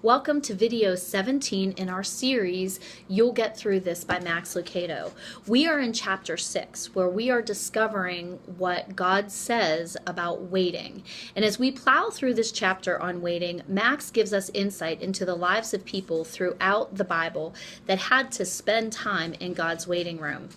Welcome to video 17 in our series, You'll Get Through This by Max Lucado. We are in chapter 6, where we are discovering what God says about waiting. And as we plow through this chapter on waiting, Max gives us insight into the lives of people throughout the Bible that had to spend time in God's waiting room.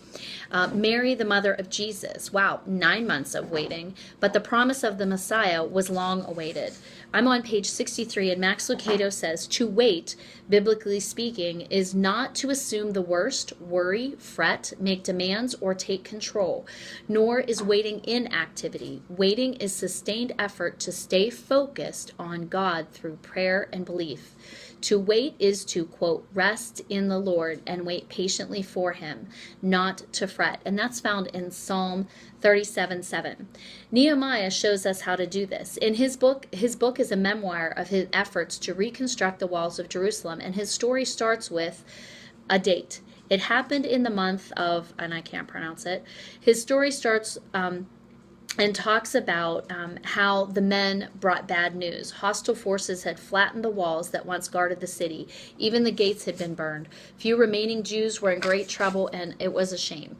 Mary, the mother of Jesus, wow, 9 months of waiting, but the promise of the Messiah was long awaited. I'm on page 63, and Max Lucado says, to wait, biblically speaking, is not to assume the worst, worry, fret, make demands, or take control, nor is waiting inactivity. Waiting is sustained effort to stay focused on God through prayer and belief. To wait is to, quote, rest in the Lord and wait patiently for him, not to fret. And that's found in Psalm 37:7. Nehemiah shows us how to do this. In his book is a memoir of his efforts to reconstruct the walls of Jerusalem, and his story starts with a date. It happened in the month of, and I can't pronounce it. His story starts and talks about how the men brought bad news. Hostile forces had flattened the walls that once guarded the city. Even the gates had been burned. Few remaining Jews were in great trouble, and it was a shame.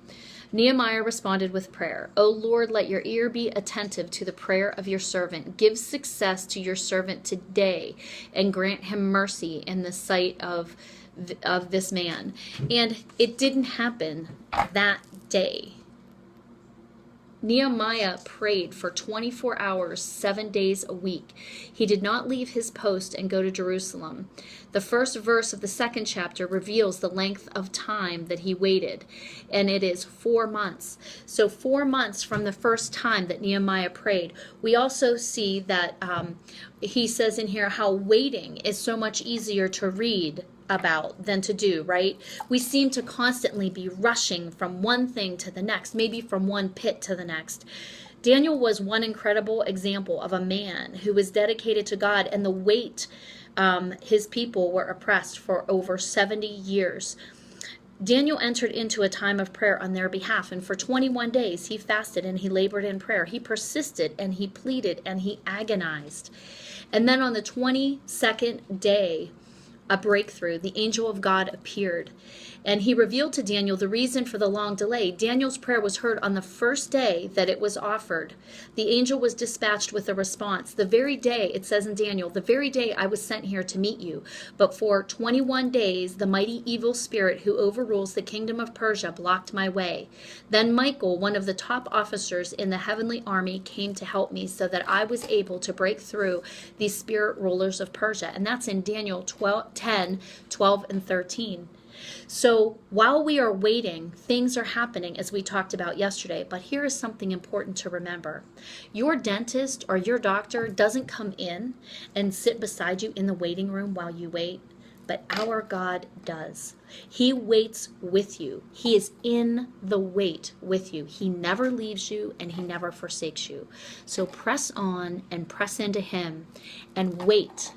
Nehemiah responded with prayer. O Lord, let your ear be attentive to the prayer of your servant. Give success to your servant today, and grant him mercy in the sight of this man. And it didn't happen that day. Nehemiah prayed for 24 hours, 7 days a week. He did not leave his post and go to Jerusalem. The first verse of the second chapter reveals the length of time that he waited, and it is 4 months. So 4 months from the first time that Nehemiah prayed. We also see that he says in here how waiting is so much easier to read about than to do, right? We seem to constantly be rushing from one thing to the next, maybe from one pit to the next. Daniel was one incredible example of a man who was dedicated to God, and the weight his people were oppressed for over 70 years. Daniel entered into a time of prayer on their behalf, and for 21 days he fasted and he labored in prayer. He persisted and he pleaded and he agonized. And then on the 22nd day, a breakthrough. The angel of God appeared, and he revealed to Daniel the reason for the long delay. Daniel's prayer was heard on the first day that it was offered. The angel was dispatched with a response. The very day, it says in Daniel, the very day I was sent here to meet you. But for 21 days, the mighty evil spirit who overrules the kingdom of Persia blocked my way. Then Michael, one of the top officers in the heavenly army, came to help me so that I was able to break through these spirit rulers of Persia. And that's in Daniel 10, 12, and 13. So while we are waiting, things are happening as we talked about yesterday. But here is something important to remember. Your dentist or your doctor doesn't come in and sit beside you in the waiting room while you wait, but our God does. He waits with you. He is in the wait with you. He never leaves you and he never forsakes you. So press on and press into him and wait